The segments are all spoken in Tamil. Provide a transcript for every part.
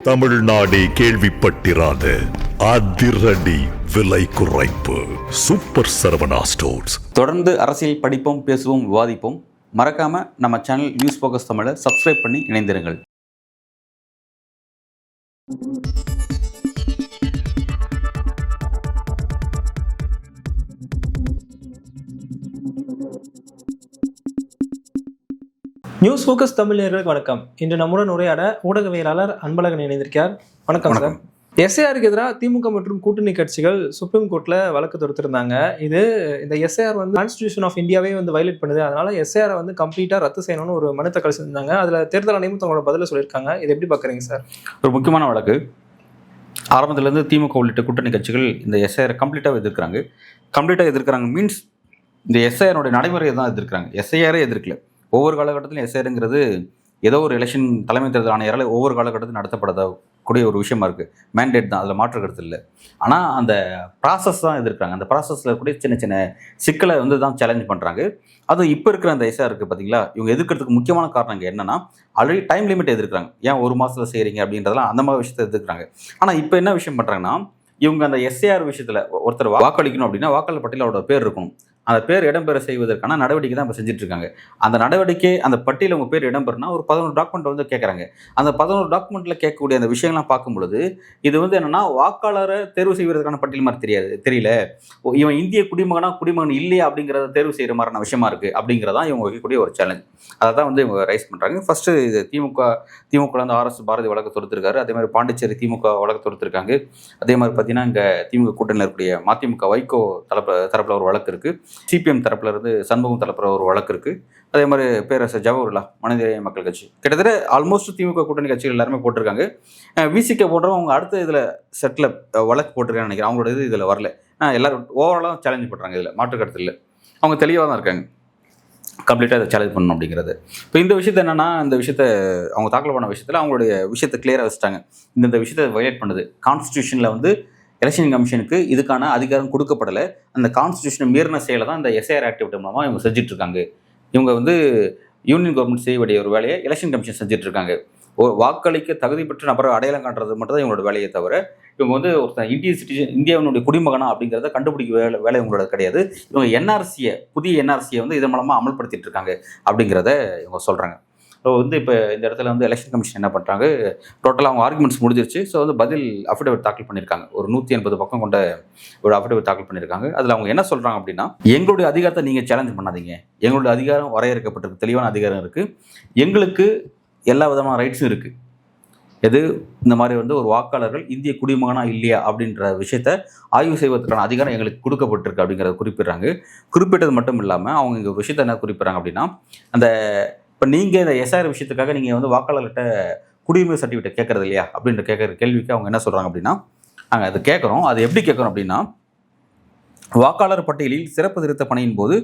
தமிழ்நாடே கேள்விப்பட்டிராத அதிரடி விலை குறைப்பு சூப்பர் சரவணா ஸ்டோர்ஸ். தொடர்ந்து அரசியல் படிப்போம், பேசுவோம், விவாதிப்போம். மறக்காம நம்ம சேனல் நியூஸ் ஃபோக்கஸ் தமிழை சப்ஸ்கிரைப் பண்ணி இணைந்திருங்கள். நியூஸ் ஃபோக்கஸ் தமிழ் நேயர்களுக்கு வணக்கம். இன்று நம்முடன் உரையாட ஊடகவியலாளர் அன்பழகன் இணைந்திருக்கிறார். வணக்கம் சார். எஸ்ஐஆருக்கு எதிராக திமுக மற்றும் கூட்டணி கட்சிகள் சுப்ரீம் கோர்ட்ல வழக்கு தொடுத்திருந்தாங்க. இந்த எஸ்ஐஆர் கான்ஸ்டிடியூஷன் ஆஃப் இந்தியாவே வயலேட் பண்ணுது, அதனால எஸ்ஐஆரை கம்ப்ளீட்டா ரத்து செய்யணும்னு ஒரு மனு தாக்கல் செஞ்சாங்க. அதுல தேர்தல் ஆணையமும் தங்களோட பதில சொல்லியிருக்காங்க. இதை எப்படி பாக்குறீங்க சார்? ஒரு முக்கியமான வழக்கு. ஆரம்பத்திலேருந்து திமுக உள்ளிட்ட கூட்டணி கட்சிகள் இந்த எஸ்ஐஆரை கம்ப்ளீட்டாக எதிர்க்கிறாங்க. மீன்ஸ் இந்த எஸ்ஐஆரோட நடைமுறையை தான் எதிர்க்கிறாங்க. எஸ்ஐஆரே எதிர்க்கல. ஒவ்வொரு காலகட்டத்திலும் எஸ்ஐஆருங்கிறது ஏதோ ஒரு எலெக்ஷன் தலைமை தேர்தல் ஆணையரால் ஒவ்வொரு காலகட்டத்தில் நடத்தப்படக்கூடிய ஒரு விஷயமா இருக்குது. மேண்டேட் தான், அதில் மாற்று கருத்து இல்லை. ஆனால் அந்த ப்ராசஸ் தான் எதிர்க்கிறாங்க. அந்த ப்ராசஸில் இருக்கக்கூடிய சின்ன சின்ன சிக்கலை தான் சேலஞ்ச் பண்ணுறாங்க. அது இப்போ இருக்கிற அந்த எஸ்ஐஆர் இருக்குது பார்த்தீங்களா, இவங்க எதிர்க்கிறதுக்கு முக்கியமான காரணம் இங்கே என்னன்னா, ஆல்ரெடி டைம் லிமிட் எதிர்க்கிறாங்க. ஏன் ஒரு மாதத்தில் செய்கிறீங்க அப்படின்றதெல்லாம் அந்த மாதிரி விஷயத்தை எதிர்க்கிறாங்க. ஆனால் இப்போ என்ன விஷயம் பண்ணுறாங்கன்னா, இவங்க அந்த எஸ்ஐஆர் விஷயத்தில் ஒருத்தர் வாக்களிக்கணும் அப்படின்னா வாக்காளர் பட்டியலில் அவரோட பேர் இருக்கணும். அந்த பேர் இடம்பெற செய்வதற்கான நடவடிக்கை தான் இப்போ செஞ்சுட்டு இருக்காங்க. அந்த நடவடிக்கை, அந்த பட்டியலில் உங்கள் பேர் இடம்பெறனா ஒரு 11 டாக்குமெண்ட் கேட்குறாங்க. அந்த 11 டாக்குமெண்ட்டில் கேட்கக்கூடிய அந்த விஷயங்கள்லாம் பார்க்கும் பொழுது இது என்னென்னா, வாக்காளரை தேர்வு செய்வதற்கான பட்டியல் மாதிரி தெரியல. இவன் இந்திய குடிமகன் இல்லையா அப்படிங்கிறத தேர்வு செய்கிற மாதிரியான விஷயமா இருக்குது அப்படிங்கிறதான் இவங்க வைக்கக்கூடிய ஒரு சேலஞ்ச். அதை தான் இவங்க ரைஸ் பண்ணுறாங்க. ஃபஸ்ட்டு இது திமுக ஆர்எஸ் பாரதி வழக்கு தொடுத்திருக்காரு. அதே மாதிரி பாண்டிச்சேரி திமுக வழக்கு தொடுத்திருக்காங்க. அதே மாதிரி பார்த்தீங்கன்னா இங்கே திமுக கூட்டணியில் இருக்கக்கூடிய மதிமுக வைகோ தரப்பில் ஒரு வழக்கு இருக்குது. சிபிஎம் தரப்புல இருந்து சண்முகம் தரப்புல ஒரு வழக்கு இருக்கு. அதே மாதிரி பேரரசர் ஜவஹர்லா மனிதநேய மக்கள் கட்சி, கிட்டத்தட்ட ஆல்மோஸ்ட் திமுக கூட்டணி கட்சிகள் எல்லாருமே போட்டிருக்காங்க. விசிக போன்றவங்க அவங்க அடுத்த இதில் செட்டில் வழக்கு போட்டிருக்காங்கன்னு நினைக்கிறேன். அவங்களோட இதில் வரல. எல்லாரும் ஓவராலாக சேலஞ்ச் பண்ணுறாங்க. இதில் மாற்று கருத்து இல்லை. அவங்க தெளிவாக தான் இருக்காங்க, கம்ப்ளீட்டாக இதை சேலஞ்ச் பண்ணணும் அப்படிங்கிறது. இப்போ இந்த விஷயத்தை என்னென்னா, இந்த விஷயத்தை அவங்க தாக்கல் பண்ண விஷயத்தில் அவங்களுடைய விஷயத்தை கிளியராக வச்சுட்டாங்க. இந்த விஷயத்தை வயலேட் பண்ணுது. கான்ஸ்டியூஷனில் எலெக்ஷன் கமிஷனுக்கு இதுக்கான அதிகாரம் கொடுக்கப்படலை. அந்த கான்ஸ்டியூஷனை மீறின செயலை தான் இந்த எஸ்ஐஆர் ஆக்டிவிட்டி மூலமாக இவங்க செஞ்சுட்டு இருக்காங்க. இவங்க யூனியன் கவர்மெண்ட் செய்ய வேண்டிய ஒரு வேலையை எலெக்ஷன் கமிஷன் செஞ்சுட்டு இருக்காங்க. வாக்களிக்க தகுதி பெற்ற நபரை அடையாளம் காட்டுறது மட்டும் தான் இவங்களோட வேலையை தவிர, இவங்க ஒருத்தன் இந்தியன் சிட்டிசன், இந்தியாவினுடைய குடிமகனா அப்படிங்கிறத கண்டுபிடிக்க வேலை இவங்களோட கிடையாது. இவங்க புதிய என்ஆர்சியை இதன் மூலமாக அமல்படுத்திட்டு இருக்காங்க அப்படிங்கிறத இவங்க சொல்கிறாங்க. ஸோ இப்போ இந்த இடத்துல எலெக்ஷன் கமிஷன் என்ன பண்ணுறாங்க, டோட்டலாக அவங்க ஆர்குமெண்ட்ஸ் முடிஞ்சிருச்சு. ஸோ பதில் அஃபிடவிட் தாக்கல் பண்ணியிருக்காங்க. ஒரு 180 பக்கம் கொண்ட ஒரு அஃபிடவிட் தாக்கல் பண்ணியிருக்காங்க. அதில் அவங்க என்ன சொல்கிறாங்க அப்படின்னா, எங்களுடைய அதிகாரத்தை நீங்கள் சேலஞ்ச் பண்ணாதீங்க. எங்களுடைய அதிகாரம் வரையறுக்கப்பட்டிருக்கு, தெளிவான அதிகாரம் இருக்குது. எங்களுக்கு எல்லா விதமான ரைட்ஸும் இருக்குது. இந்த மாதிரி ஒரு வாக்காளர்கள் இந்திய குடிமகனா இல்லையா அப்படின்ற விஷயத்தை ஆய்வு செய்வதற்கான அதிகாரம் எங்களுக்கு கொடுக்கப்பட்டிருக்கு அப்படிங்கிறத குறிப்பிட்றாங்க. குறிப்பிட்டது மட்டும் இல்லாமல் அவங்க இங்கே ஒரு விஷயத்தை என்ன குறிப்பிட்றாங்க அப்படின்னா, இப்போ நீங்கள் இந்த எஸ்ஐஆர் விஷயத்துக்காக நீங்கள் வாக்காளர்கிட்ட குடியுரிமை சர்டிஃபிகேட் கேட்கறது இல்லையா அப்படின்ற கேட்குற கேள்விக்கு அவங்க என்ன சொல்கிறாங்க அப்படின்னா, நாங்கள் அதை கேட்குறோம். அது எப்படி கேட்குறோம் அப்படின்னா, வாக்காளர் பட்டியலில் சிறப்பு திருத்த பணியின் போது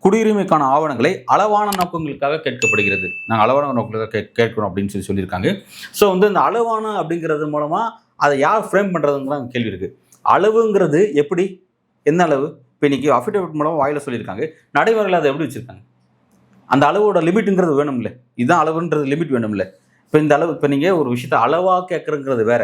குடியுரிமைக்கான ஆவணங்களை அளவான நோக்கங்களுக்காக கேட்கப்படுகிறது. நாங்கள் அளவான நோக்கங்களுக்காக கேட்கணும் அப்படின்னு சொல்லியிருக்காங்க. ஸோ இந்த அளவான அப்படிங்கிறது மூலமாக அதை யார் ஃப்ரேம் பண்ணுறதுங்கிற கேள்வி இருக்குது. அளவுங்கிறது எப்படி, என்ன அளவு? இப்போ இன்றைக்கி அஃபிடவிட் மூலமாக வாயில் சொல்லியிருக்காங்க. நடைமுறையில் அதை எப்படி வச்சுருக்காங்க? அந்த அளவோட லிமிட்டுங்கிறது வேணும்ல. இதுதான் அளவுன்றது லிமிட் வேணும்ல. இப்போ இந்த அளவு, இப்போ நீங்கள் ஒரு விஷயத்தை அளவாக கேட்குறங்கிறது வேற.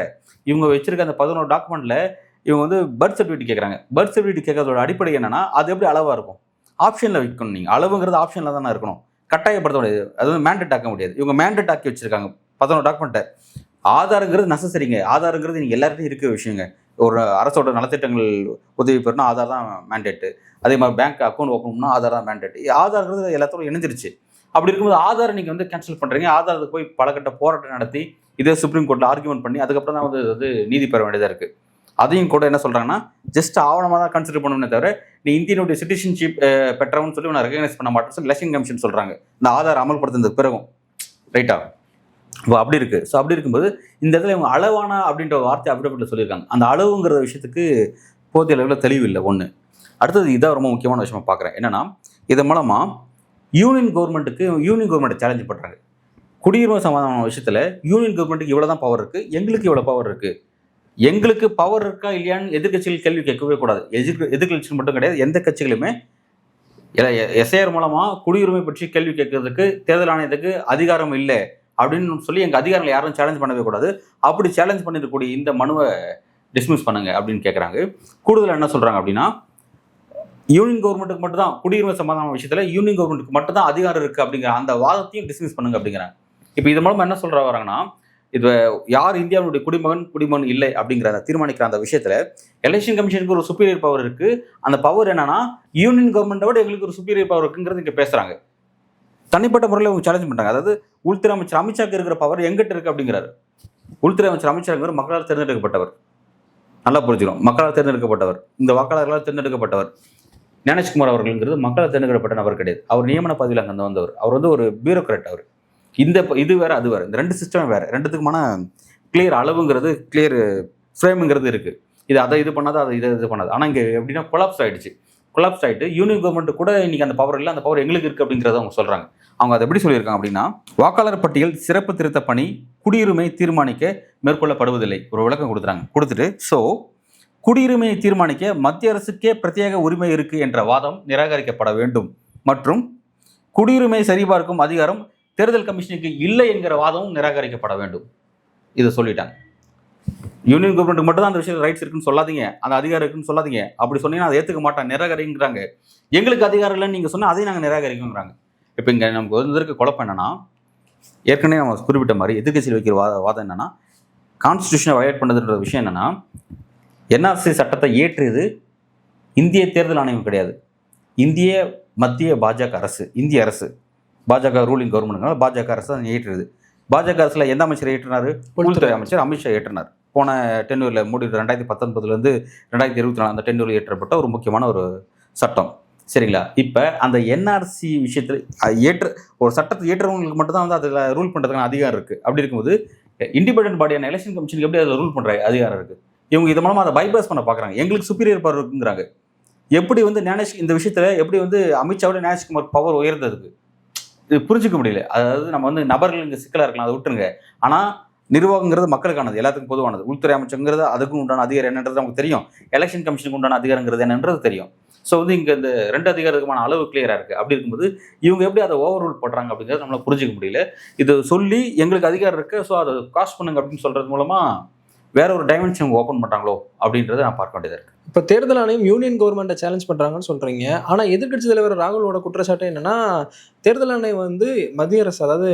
இவங்க வச்சிருக்க அந்த 11 டாக்குமெண்ட்டில் இவங்க பர்த் சர்டிஃபிகேட் கேட்குறாங்க. பர்த் சர்டிஃபிகேட் கேட்கறதோட அடிப்படை என்னன்னா, அது எப்படி அளவாக இருக்கும்? ஆப்ஷனில் வைக்கணும். நீங்கள் அளவுங்கிறது ஆப்ஷனில் தானே இருக்கணும், கட்டாயப்படுத்த முடியாது. அது மேண்டேட் ஆக்க முடியாது. இவங்க மேண்டேட் ஆக்கி வச்சிருக்காங்க 11 டாக்குமெண்ட்டை. ஆதாரங்கிறது நெசசரிங்க. ஆதாரங்கிறது நீங்கள் எல்லார்ட்டையும் இருக்கிற விஷயங்க. ஒரு அரசோட நலத்திட்டங்கள் உதவி பெறணும், ஆதார் தான் மேண்டேட்டு. அதே மாதிரி பேங்க் அக்கௌண்ட் ஓப்பன் பண்ணால் ஆதார் தான் மேண்டேட். ஆதார்ங்கிறது எல்லாத்தோட இணைஞ்சிருச்சு. அப்படி இருக்கும்போது ஆதாரை நீங்கள் கேன்சல் பண்ணுறீங்க. ஆதாரத்துக்கு போய் பலகட்ட போராட்டம் நடத்தி இதே சுப்ரீம் கோர்ட்டில் ஆர்கியூமெண்ட் பண்ணி அதுக்கப்புறம் தான் நீதி பெற வேண்டியதாக இருக்குது. அதையும் கூட என்ன சொல்கிறாங்கன்னா, ஜஸ்ட் ஆவணமாக தான் கன்சிடர் பண்ணணுமே தவிர நீ இந்தியனுடைய சிட்டிசன்ஷிப் பெற்றவன்னு சொல்லி நான் ரெகனைஸ் பண்ண மாட்டேன்னு சொல்லி எலெக்ஷன் கமிஷன் சொல்கிறாங்க. இந்த ஆதார் அமல்படுத்துறதுக்கு பிறகும் ரைட்டா. இப்போ அப்படி இருக்குது. ஸோ அப்படி இருக்கும்போது இந்த இடத்துல இவங்க அளவான அப்படின்ற ஒரு வார்த்தை அஃபிடவிட்டில் சொல்லியிருக்காங்க. அந்த அளவுங்கிற விஷயத்துக்கு போதிய அளவில் தெளிவு இல்லை. ஒன்று. அடுத்தது இதான் ரொம்ப முக்கியமான விஷயமா பார்க்குறேன். என்னென்னா, இதன் மூலமாக யூனியன் கவர்மெண்ட்டை சேலஞ்ச் பண்ணுறாங்க. குடியுரிமை சம்பந்தமான விஷயத்தில் யூனியன் கவர்மெண்ட்டுக்கு இவ்வளோ தான் பவர் இருக்குது, எங்களுக்கு இவ்வளோ பவர் இருக்குது. எங்களுக்கு பவர் இருக்கா இல்லையான்னு எதிர்கட்சிகள் கேள்வி கேட்கவே கூடாது. எதிர்கட்சிகள் மட்டும் கிடையாது, எந்த கட்சிகளுமே எஸ்ஐஆர் மூலமாக குடியுரிமை பற்றி கேள்வி கேட்கறதுக்கு தேர்தல் ஆணையத்துக்கு அதிகாரம் இல்லை அப்படின்னு சொல்லி எங்கள் அதிகாரிகள் யாரும் சேலஞ்ச் பண்ணவே கூடாது. அப்படி சேலஞ்ச் பண்ணிருக்கக்கூடிய இந்த மனுவை டிஸ்மிஸ் பண்ணுங்க அப்படின்னு கேட்குறாங்க. கூடுதல் என்ன சொல்கிறாங்க அப்படின்னா, யூனியன் கவர்மெண்ட்டுக்கு மட்டும் தான் குடியுரிமை சம்பந்தமான விஷயத்தில் யூனியன் கவர்மெண்ட்டுக்கு மட்டும் தான் அதிகாரம் இருக்குது அப்படிங்கிற அந்த வாதத்தையும் டிஸ்மிஸ் பண்ணுங்க அப்படிங்கிறாங்க. இப்போ இது மூலமாக என்ன சொல்கிற வராங்கன்னா, இது யார் இந்தியாவுடைய குடிமகன் இல்லை அப்படிங்கிறத தீர்மானிக்கிற அந்த விஷயத்தில் எலெக்ஷன் கமிஷனுக்கு ஒரு சுப்பீரியர் பவர் இருக்குது. அந்த பவர் என்னன்னா யூனியன் கவர்மெண்ட்டை விட எங்களுக்கு ஒரு சுப்பீரியர் பவர் இருக்குங்கிறது இங்கே பேசுகிறாங்க. தனிப்பட்ட முறையில் அவங்க சேலஞ்ச் பண்ணுறாங்க. அதாவது உள்துறை அமைச்சர் அமித்ஷாக்கு இருக்கிற பவர் எங்கிட்ட இருக்குது அப்படிங்கிறாரு. உள்துறை அமைச்சர் அமித்ஷாங்கிற மக்களால் தேர்ந்தெடுக்கப்பட்டவர். நல்லா புரிஞ்சுக்கணும், மக்களால் தேர்ந்தெடுக்கப்பட்டவர், இந்த வாக்காளர்களால் தேர்ந்தெடுக்கப்பட்டவர். ஞானேஷ்குமார் அவர்கள்ங்கிறது மக்களால் தேர்ந்தெடுக்கப்பட்ட நபர் கிடையாது. அவர் நியமன பதவியில் அங்கே வந்தவர். அவர் வந்து ஒரு பியூரோக்ராட். அவர் இது வேறு அது வேறு, இந்த ரெண்டு சிஸ்டமே வேறு. ரெண்டுத்துக்குமான கிளியர் அளவுங்கிறது, கிளியர் ஃப்ரேமுங்கிறது இருக்குது. இது அதை இது பண்ணாது, அதை இது பண்ணாது. ஆனால் இங்கே எப்படின்னா கொலாப்ஸ் ஆகிட்டு யூனியன் கவர்மெண்ட் கூட இன்றைக்கி அந்த பவர் இல்லை, அந்த பவர் எங்களுக்கு இருக்குது அப்படிங்கிறத அவங்க சொல்கிறாங்க. அவங்க அதை எப்படி சொல்லியிருக்காங்க அப்படின்னா, வாக்காளர் பட்டியல் சிறப்பு திருத்த பணி குடியுரிமை தீர்மானிக்க மேற்கொள்ளப்படுவதில்லை. ஒரு விளக்கம் கொடுத்துட்டு ஸோ குடியுரிமையை தீர்மானிக்க மத்திய அரசுக்கே பிரத்யேக உரிமை இருக்கு என்ற வாதம் நிராகரிக்கப்பட வேண்டும் மற்றும் குடியுரிமை சரிபார்க்கும் அதிகாரம் தேர்தல் கமிஷனுக்கு இல்லை என்கிற வாதமும் நிராகரிக்கப்பட வேண்டும். இதை சொல்லிட்டாங்க. யூனியன் கவர்மெண்ட்டுக்கு மட்டும் தான் அந்த விஷயத்தில் ரைட்ஸ் இருக்குன்னு சொல்லாதீங்க, அந்த அதிகாரம் இருக்குன்னு சொல்லாதீங்க. அப்படி சொன்னீங்கன்னா அதை ஏற்றுக்க மாட்டாங்க, நிராகரிங்கிறாங்க. எங்களுக்கு அதிகாரம் இல்லைன்னு நீங்கள் சொன்னால் அதையும் நாங்கள் நிராகரிக்குங்கிறாங்க. இப்போ இங்கே நமக்கு வந்திருக்க குழப்பம் என்னன்னா, ஏற்கனவே நம்ம குறிப்பிட்ட மாதிரி எதிர்க்கட்சியில் வைக்கிற வாதம் என்னன்னா, கான்ஸ்டியூஷனை வயலேட் பண்ணதுன்ற விஷயம் என்னன்னா, என்ஆர்சி சட்டத்தை ஏற்றியது இந்திய தேர்தல் ஆணையம் கிடையாது, இந்திய மத்திய பாஜக அரசு, இந்திய அரசு, பாஜக ரூலிங் கவர்மெண்ட்னால பாஜக அரசு தான் ஏற்றுறது. பாஜக அரசில் எந்த அமைச்சர் ஏற்றினார்? உள்துறை அமைச்சர் அமித்ஷா ஏற்றினார். போன டென்னூரில் மூடி 2019 2024 அந்த டென்னூரில் ஏற்றப்பட்ட ஒரு முக்கியமான ஒரு சட்டம். சரிங்களா? இப்போ அந்த என்ஆர்சி விஷயத்தில் ஒரு சட்டத்தை ஏற்றவங்களுக்கு மட்டும்தான் வந்து அதில் ரூல் பண்ணுறதுக்கான அதிகாரம் இருக்குது. அப்படி இருக்கும்போது இண்டிபெண்டன்ட் பாடியான எலெக்ஷன் கமிஷனுக்கு எப்படி அதில் ரூல் பண்ணுற அதிகாரம் இருக்குது? இவங்க இது மூலமாக அதை பைபாஸ் பண்ண பார்க்குறாங்க. எங்களுக்கு சுப்பீரியர் பவர் இருக்குங்கிறாங்க. எப்படி வந்து இந்த விஷயத்தில் எப்படி வந்து அமித்ஷாவோட ஞானேஷ்குமார் பவர் உயர்ந்ததுக்கு இது புரிஞ்சிக்க முடியல. அதாவது நம்ம வந்து நபர்கள் இங்கே சிக்கலாக இருக்கலாம், அதை விட்டுருங்க. ஆனால் நிர்வாகங்கிறது மக்களுக்கானது, எல்லாத்துக்கும் பொதுவானது. உள்துறை அமைச்சங்கிறது அதுக்கும் உண்டான அதிகாரம் என்னன்றது நமக்கு தெரியும், எலெக்ஷன் கமிஷனுக்கு உண்டான அதிகாரங்கிறது என்னன்றது தெரியும். ஸோ வந்து இங்கே இந்த ரெண்டு அதிகாரத்துக்குமான அளவு கிளியராக இருக்குது. அப்படி இருக்கும்போது இவங்க எப்படி அதை ஓவர் ரூல் பண்ணுறாங்க அப்படிங்கிறது நம்மளால் புரிஞ்சிக்க முடியல. இது சொல்லி எங்களுக்கு அதிகாரம் இருக்குது, ஸோ அதை காஸ்ட் பண்ணுங்க அப்படின்னு சொல்கிறது மூலமாக வேற ஒரு டைமென்ஷன் ஓப்பன் பண்ணுறாங்களோ அப்படின்றத நான் பார்க்க வேண்டியதாக இருக்குது. இப்போ தேர்தல் ஆணையம் யூனியன் கவர்மெண்ட்டை சேலஞ்ச் பண்ணுறாங்கன்னு சொல்கிறீங்க. ஆனால் எதிர்க்கட்சி தலைவர் ராகுலோட குற்றச்சாட்டு என்னன்னா, தேர்தல் ஆணையம் வந்து மத்திய அரசு, அதாவது